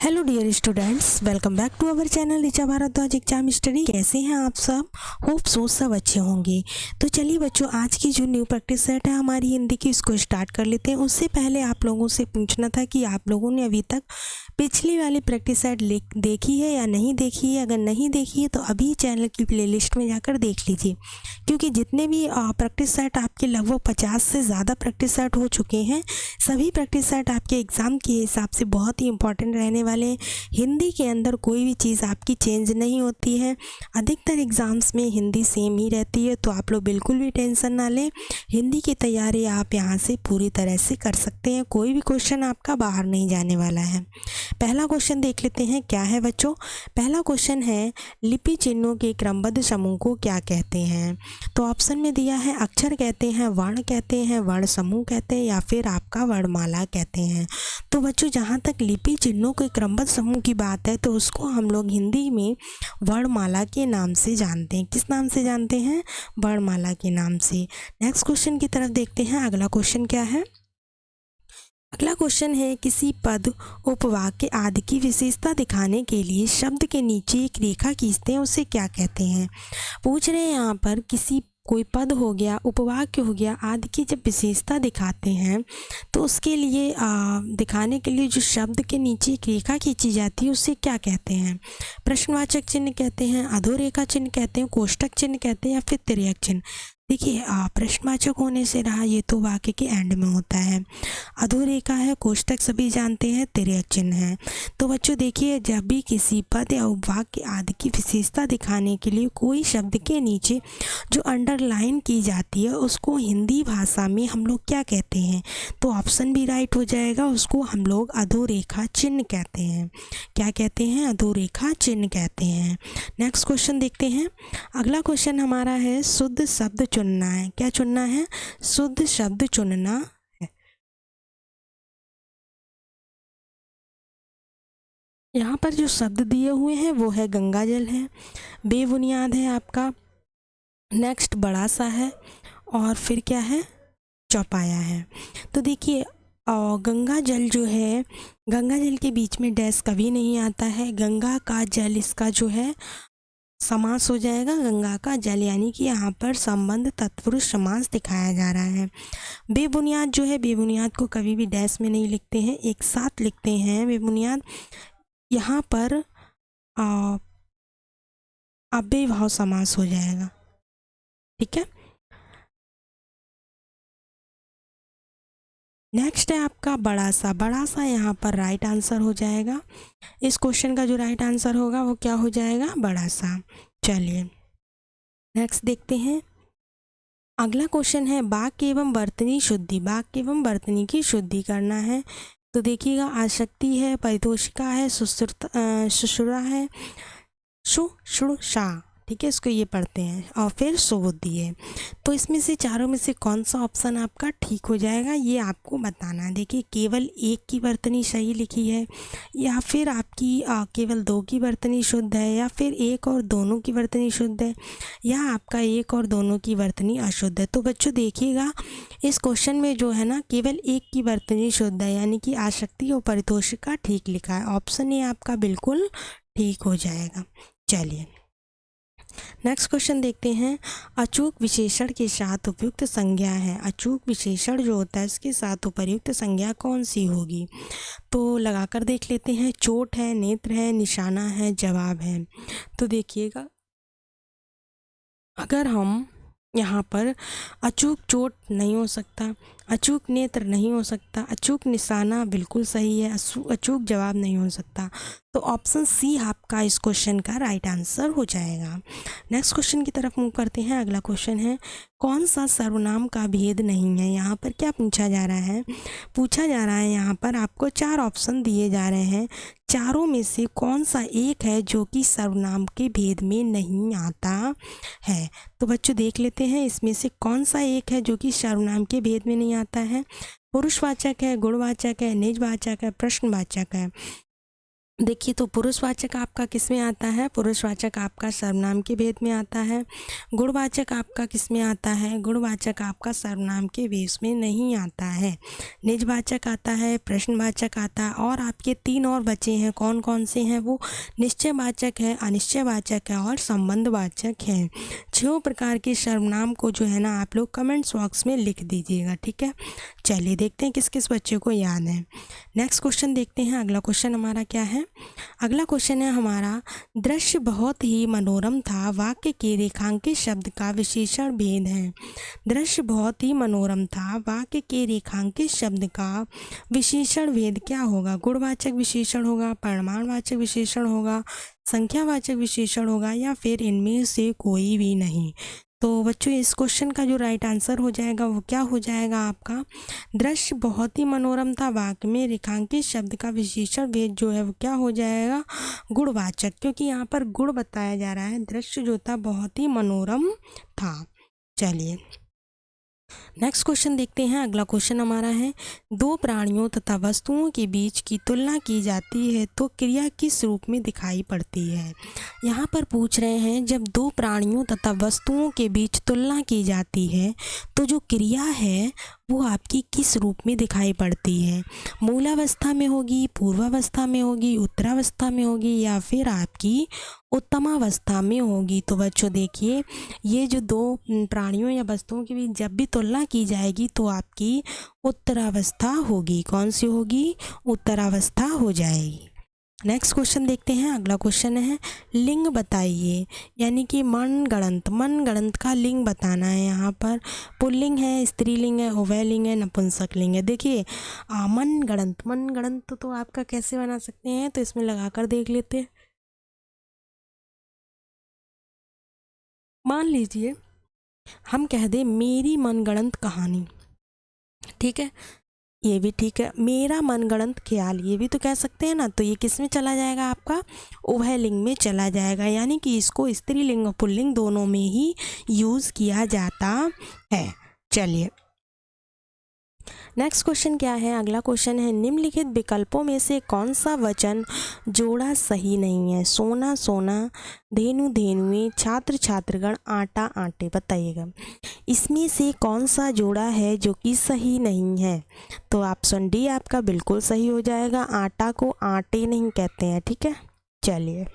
Hello dear students, welcome back to our channel Richa Bharadwaj exam study. कैसे हैं आप सब? होप सो सब अच्छे होंगे। तो चलिए बच्चों, आज की जो न्यू प्रैक्टिस सेट है हमारी हिंदी की, इसको स्टार्ट कर लेते हैं। उससे पहले आप लोगों से पूछना था कि आप लोगों ने अभी तक पिछली वाली प्रैक्टिस सेट देखी है या नहीं देखी है। अगर नहीं देखी है तो अभी चैनल की प्लेलिस्ट में जाकर देख लीजिए, क्योंकि जितने भी प्रैक्टिस सेट आपके लगभग 50 से ज़्यादा प्रैक्टिस सेट हो चुके हैं। सभी प्रैक्टिस सेट आपके एग्ज़ाम के हिसाब से बहुत ही इंपॉर्टेंट रहने वाले हैं। हिंदी के अंदर कोई भी चीज़ आपकी चेंज नहीं होती है। अधिकतर एग्ज़ाम्स में हिंदी सेम ही रहती है, तो आप लोग बिल्कुल भी टेंशन ना लें। हिंदी की तैयारी आप यहाँ से पूरी तरह से कर सकते हैं। कोई भी क्वेश्चन आपका बाहर नहीं जाने वाला है। पहला क्वेश्चन देख लेते हैं क्या है बच्चों। पहला क्वेश्चन है, लिपि चिन्हों के क्रमबद्ध समूह को क्या कहते हैं? तो ऑप्शन में दिया है अक्षर कहते हैं, वर्ण कहते हैं, वर्ण समूह कहते हैं, या फिर आपका वर्णमाला कहते हैं। तो बच्चों, जहाँ तक लिपि चिन्हों के क्रमबद्ध समूह की बात है तो उसको हम लोग हिंदी में वर्णमाला के नाम से जानते हैं। किस नाम से जानते हैं? वर्णमाला के नाम से। नेक्स्ट क्वेश्चन की तरफ देखते हैं। अगला क्वेश्चन क्या है? अगला क्वेश्चन है, किसी पद, उपवाक्य आदि की विशेषता दिखाने के लिए शब्द के नीचे एक रेखा खींचते हैं, उसे क्या कहते हैं? पूछ रहे हैं यहाँ पर, किसी कोई पद हो गया, उपवाक्य हो गया आदि की जब विशेषता दिखाते हैं तो उसके लिए दिखाने के लिए जो शब्द के नीचे एक रेखा खींची जाती है उसे क्या कहते हैं? प्रश्नवाचक चिन्ह कहते हैं, अधोरेखा चिन्ह कहते हैं, कोष्टक चिन्ह कहते हैं, या फिर तिर्यक चिन्ह? देखिए, प्रश्नवाचक होने से रहा, ये तो वाक्य के एंड में होता है। अधोरेखा है, कोष्टक सभी जानते हैं, तिर्यक चिन्ह है। तो बच्चों देखिए, जब भी किसी पद या उपवाक्य आदि की विशेषता दिखाने के लिए कोई शब्द के नीचे जो अंडरलाइन की जाती है उसको हिंदी भाषा में हम लोग क्या कहते हैं? तो ऑप्शन भी राइट हो जाएगा, उसको हम लोग अधोरेखा चिन्ह कहते हैं। क्या कहते हैं? अधोरेखा चिन्ह कहते हैं। नेक्स्ट क्वेश्चन देखते हैं। अगला क्वेश्चन हमारा है, शुद्ध शब्द चुनना है। क्या चुनना है? शुद्ध शब्द चुनना है। यहाँ पर जो शब्द दिए हुए हैं वो है गंगा जल है, बेबुनियाद है आपका, नेक्स्ट बड़ा सा है, और फिर क्या है? चौपाया है। तो देखिए, गंगा जल जो है, गंगा जल के बीच में डैश कभी नहीं आता है। गंगा का जल, इसका जो है समास हो जाएगा गंगा का जल, यानी कि यहाँ पर संबंध तत्पुरुष समास दिखाया जा रहा है। बेबुनियाद जो है, बेबुनियाद को कभी भी डैश में नहीं लिखते हैं, एक साथ लिखते हैं बेबुनियाद। यहाँ पर अव्ययभाव समास हो जाएगा। ठीक है। नेक्स्ट है आपका बड़ा सा। बड़ा सा यहाँ पर राइट आंसर हो जाएगा। इस क्वेश्चन का जो राइट आंसर होगा वो क्या हो जाएगा? बड़ा सा। चलिए नेक्स्ट देखते हैं। अगला क्वेश्चन है, वाक्य एवं वर्तनी शुद्धि। वाक्य एवं वर्तनी की शुद्धि करना है। तो देखिएगा, आसक्ति है, परितोषिका है, सुश्रुता है, शुश्रूषा। ठीक है, इसको ये पढ़ते हैं, और फिर सुबुद्धि है। तो इसमें से चारों में से कौन सा ऑप्शन आपका ठीक हो जाएगा, ये आपको बताना है। देखिए, केवल एक की वर्तनी सही लिखी है, या फिर आपकी केवल दो की वर्तनी शुद्ध है, या फिर एक और दोनों की वर्तनी शुद्ध है, या आपका एक और दोनों की वर्तनी अशुद्ध है। तो बच्चों देखिएगा, इस क्वेश्चन में जो है ना, केवल एक की वर्तनी शुद्ध है, यानी कि आसक्ति और परितोषिका ठीक लिखा है। ऑप्शन ए आपका बिल्कुल ठीक हो जाएगा। चलिए नेक्स्ट क्वेश्चन देखते हैं। अचूक विशेषण के साथ उपयुक्त संज्ञा है। अचूक विशेषण जो होता है इसके साथ उपयुक्त संज्ञा कौन सी होगी? तो लगाकर देख लेते हैं। चोट है, नेत्र है, निशाना है, जवाब है। तो देखिएगा, अगर हम यहाँ पर अचूक चोट नहीं हो सकता, अचूक नेत्र नहीं हो सकता, अचूक निशाना बिल्कुल सही है, अचूक जवाब नहीं हो सकता, तो ऑप्शन सी आपका इस क्वेश्चन का राइट आंसर हो जाएगा। नेक्स्ट क्वेश्चन की तरफ मूव करते हैं। अगला क्वेश्चन है, कौन सा सर्वनाम का भेद नहीं है? यहाँ पर क्या पूछा जा रहा है? पूछा जा रहा है यहाँ पर आपको चार ऑप्शन दिए जा रहे हैं, चारों में से कौन सा एक है जो कि सर्वनाम के भेद में नहीं आता है? तो बच्चों देख लेते हैं, इसमें से कौन सा एक है जो कि सर्वनाम के भेद में नहीं आता है। पुरुषवाचक है, गुणवाचक है, निजवाचक है, प्रश्नवाचक है। देखिए, तो पुरुषवाचक आपका किस में आता है? पुरुषवाचक आपका सर्वनाम के भेद में आता है। गुणवाचक आपका किस में आता है? गुणवाचक आपका सर्वनाम के भेद में नहीं आता है। निजवाचक आता है, प्रश्नवाचक आता है, और आपके 3 और बचे हैं। कौन कौन से हैं वो? निश्चयवाचक है, अनिश्चयवाचक है और संबंधवाचक है। 6 प्रकार के सर्वनाम को जो है ना आप लोग कमेंट्स बॉक्स में लिख दीजिएगा, ठीक है। चलिए देखते हैं किस किस बच्चे को याद है। नेक्स्ट क्वेश्चन देखते हैं। अगला क्वेश्चन हमारा क्या है? अगला क्वेश्चन है हमारा, दृश्य बहुत ही मनोरम था, वाक्य के रेखांकित शब्द का विशेषण भेद है। दृश्य बहुत ही मनोरम था, वाक्य के रेखांकित शब्द का विशेषण भेद क्या होगा? गुणवाचक विशेषण होगा, परिमाणवाचक विशेषण होगा, संख्यावाचक विशेषण होगा, या फिर इनमें से कोई भी नहीं? तो बच्चों, इस क्वेश्चन का जो राइट आंसर हो जाएगा वो क्या हो जाएगा आपका? दृश्य बहुत ही मनोरम था, वाक्य में रेखांकित शब्द का विशेषण भेद जो है वो क्या हो जाएगा? गुणवाचक, क्योंकि यहाँ पर गुण बताया जा रहा है। दृश्य जो था बहुत ही मनोरम था। चलिए नेक्स्ट क्वेश्चन देखते हैं। अगला क्वेश्चन हमारा है, दो प्राणियों तथा वस्तुओं के बीच की तुलना की जाती है तो क्रिया किस रूप में दिखाई पड़ती है? यहाँ पर पूछ रहे हैं, जब दो प्राणियों तथा वस्तुओं के बीच तुलना की जाती है तो जो क्रिया है वो आपकी किस रूप में दिखाई पड़ती है? मूलावस्था में होगी, पूर्वावस्था में होगी, उत्तरावस्था में होगी, या फिर आपकी उत्तमावस्था में होगी? तो बच्चों देखिए, ये जो दो प्राणियों या वस्तुओं के बीच जब भी तुलना की जाएगी तो आपकी उत्तरावस्था होगी। कौन सी होगी? उत्तरावस्था हो जाएगी। नेक्स्ट क्वेश्चन देखते हैं। अगला क्वेश्चन है, लिंग बताइए, यानी कि मनगढ़ंत का लिंग बताना है। यहाँ पर पुल्लिंग है, स्त्रीलिंग है, उभयलिंग है, नपुंसकलिंग है। देखिए मनगढ़ंत तो आपका कैसे बना सकते हैं, तो इसमें लगाकर देख लेते हैं। मान लीजिए हम कह दें मेरी मनगढ़ंत कहानी, ठीक है, ये भी ठीक है। मेरा मनगढ़ंत ख्याल, ये भी तो कह सकते हैं ना। तो ये किस में चला जाएगा? आपका उभयलिंग में चला जाएगा, यानी कि इसको स्त्रीलिंग और पुल्लिंग दोनों में ही यूज़ किया जाता है। चलिए नेक्स्ट क्वेश्चन क्या है? अगला क्वेश्चन है, निम्नलिखित विकल्पों में से कौन सा वचन जोड़ा सही नहीं है? सोना सोना, धेनु धेनुएं, छात्र छात्रगण, आटा आटे। बताइएगा इसमें से कौन सा जोड़ा है जो कि सही नहीं है? तो ऑप्शन डी आपका बिल्कुल सही हो जाएगा। आटा को आटे नहीं कहते हैं, ठीक है। चलिए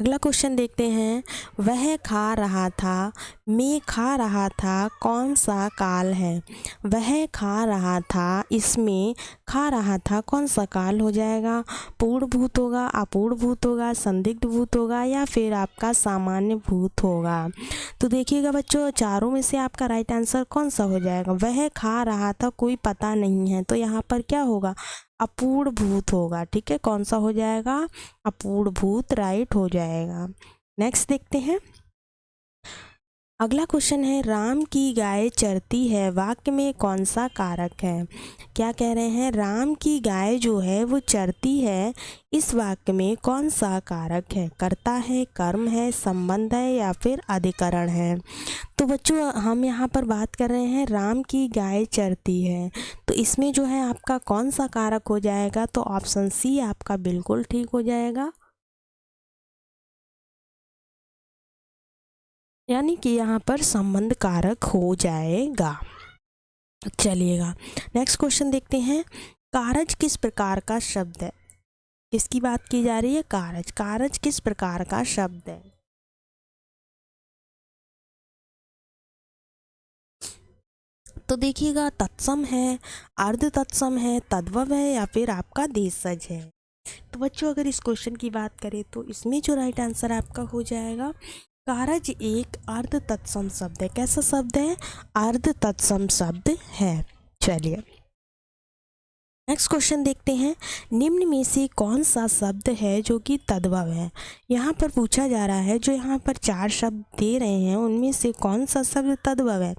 अगला क्वेश्चन देखते हैं। वह खा रहा था, मैं खा रहा था, कौन सा काल है? वह खा रहा था, इसमें खा रहा था कौन सा काल हो जाएगा? पूर्ण भूत होगा, अपूर्ण भूत होगा, संदिग्ध भूत होगा, या फिर आपका सामान्य भूत होगा? तो देखिएगा बच्चों, चारों में से आपका राइट आंसर कौन सा हो जाएगा? वह खा रहा था कोई पता नहीं है, तो यहाँ पर क्या होगा? अपूर्ण भूत होगा, ठीक है। कौन सा हो जाएगा? अपूर्ण भूत राइट हो जाएगा। नेक्स्ट देखते हैं। अगला क्वेश्चन है, राम की गाय चरती है, वाक्य में कौन सा कारक है? क्या कह रहे हैं? राम की गाय जो है वो चरती है, इस वाक्य में कौन सा कारक है? कर्ता है, कर्म है, संबंध है, या फिर अधिकरण है? तो बच्चों हम यहाँ पर बात कर रहे हैं राम की गाय चरती है, तो इसमें जो है आपका कौन सा कारक हो जाएगा? तो ऑप्शन सी आपका बिल्कुल ठीक हो जाएगा, यानी कि यहाँ पर संबंध कारक हो जाएगा। चलिएगा नेक्स्ट क्वेश्चन देखते हैं। कारज किस प्रकार का शब्द है? किसकी बात की जा रही है? कारज। कारज किस प्रकार का शब्द है? तो देखिएगा, तत्सम है, अर्ध तत्सम है, तद्भव है, या फिर आपका देशज है? तो बच्चों अगर इस क्वेश्चन की बात करें तो इसमें जो राइट आंसर आपका हो जाएगा, कारज एक अर्ध तत्सम शब्द है। कैसा शब्द है? अर्ध तत्सम शब्द है। चलिए नेक्स्ट क्वेश्चन देखते हैं। निम्न में से कौन सा शब्द है जो कि तद्भव है? यहाँ पर पूछा जा रहा है, जो यहाँ पर 4 शब्द दे रहे हैं उनमें से कौन सा शब्द तद्भव है?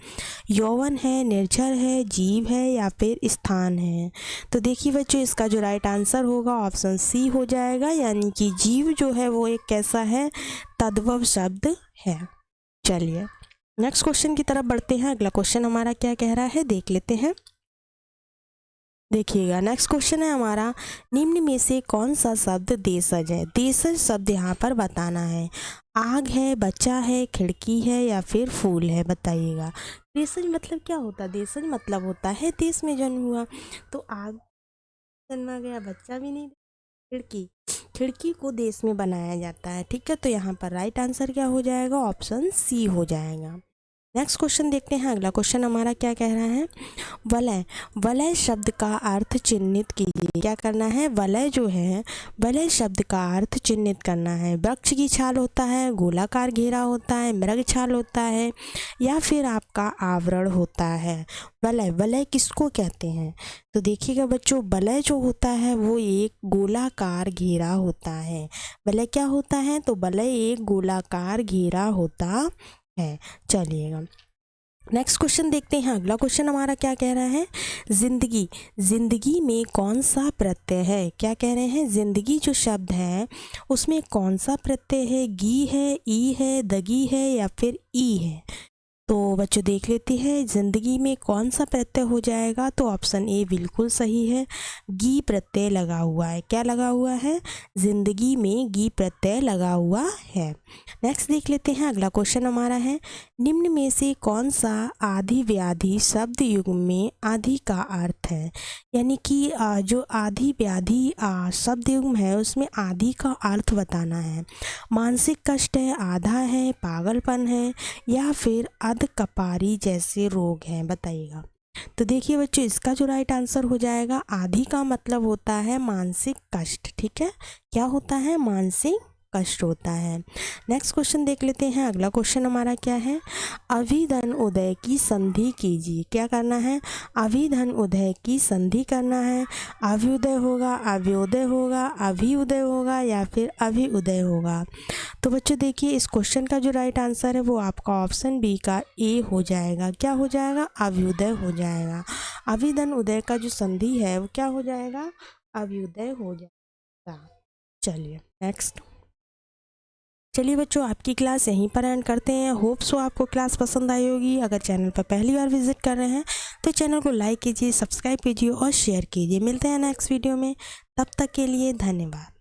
यौवन है, निर्झर है, जीव है, या फिर स्थान है? तो देखिए बच्चों, इसका जो राइट आंसर होगा ऑप्शन सी हो जाएगा, यानी कि जीव जो है वो एक कैसा है? तद्भव शब्द है। चलिए नेक्स्ट क्वेश्चन की तरफ बढ़ते हैं। अगला क्वेश्चन हमारा क्या कह रहा है देख लेते हैं। देखिएगा नेक्स्ट क्वेश्चन है हमारा, निम्न में से कौन सा शब्द देशज है। देशज शब्द यहाँ पर बताना है। आग है, बच्चा है, खिड़की है या फिर फूल है, बताइएगा। देशज मतलब क्या होता है? देशज मतलब होता है देश में जन्म हुआ। तो आग जन्मा गया, बच्चा भी नहीं, खिड़की, खिड़की को देश में बनाया जाता है। ठीक है, तो यहाँ पर राइट आंसर क्या हो जाएगा? ऑप्शन सी हो जाएगा। नेक्स्ट क्वेश्चन देखते हैं। अगला क्वेश्चन हमारा क्या कह रहा है, वलय। वलय शब्द का अर्थ चिन्हित कीजिए। क्या करना है? वलय जो है, वलय शब्द का अर्थ चिन्हित करना है। वृक्ष की छाल होता है, गोलाकार घेरा होता है, मृग छाल होता है या फिर आपका आवरण होता है। वलय, वलय किसको कहते हैं? तो देखिएगा बच्चों, वलय जो होता है वो एक गोलाकार घेरा होता है। वलय क्या होता है? तो वलय एक गोलाकार घेरा होता है। चलिएगा नेक्स्ट क्वेश्चन देखते हैं। अगला क्वेश्चन हमारा क्या कह रहा है, जिंदगी। जिंदगी में कौन सा प्रत्यय है? क्या कह रहे हैं? जिंदगी जो शब्द है उसमें कौन सा प्रत्यय है? गी है, ई है, दगी है या फिर ई है? तो बच्चों देख लेते हैं, जिंदगी में कौन सा प्रत्यय हो जाएगा? तो ऑप्शन ए बिल्कुल सही है, गी प्रत्यय लगा हुआ है। क्या लगा हुआ है? जिंदगी में गी प्रत्यय लगा हुआ है। नेक्स्ट देख लेते हैं। अगला क्वेश्चन हमारा है, निम्न में से कौन सा आधि व्याधि शब्द युग में आधि का अर्थ है? यानी कि जो आधि व्याधि शब्द युग है उसमें आधि का अर्थ बताना है। मानसिक कष्ट है, आधा है, पागलपन है या फिर अधकपारी जैसे रोग हैं, बताइएगा। तो देखिए बच्चों, इसका जो राइट आंसर हो जाएगा, आधि का मतलब होता है मानसिक कष्ट। ठीक है, क्या होता है? मानसिक कष्ट होता है। नेक्स्ट क्वेश्चन देख लेते हैं। अगला क्वेश्चन हमारा क्या है, अभिधन उदय की संधि कीजिए। क्या करना है? अभिधन उदय की संधि करना है। अभ्युदय होगा, अभ्योदय होगा, अभिउदय होगा या फिर अभिउदय होगा। तो बच्चों देखिए, इस क्वेश्चन का जो राइट आंसर है वो आपका ऑप्शन बी का ए हो जाएगा। क्या हो जाएगा? अभ्युदय हो जाएगा। अभिधन उदय का जो संधि है वो क्या हो जाएगा? अभ्युदय हो जाएगा। चलिए नेक्स्ट। चलिए बच्चों, आपकी क्लास यहीं पर एंड करते हैं। होप सो आपको क्लास पसंद आई होगी। अगर चैनल पर पहली बार विजिट कर रहे हैं तो चैनल को लाइक कीजिए, सब्सक्राइब कीजिए और शेयर कीजिए। मिलते हैं नेक्स्ट वीडियो में, तब तक के लिए धन्यवाद।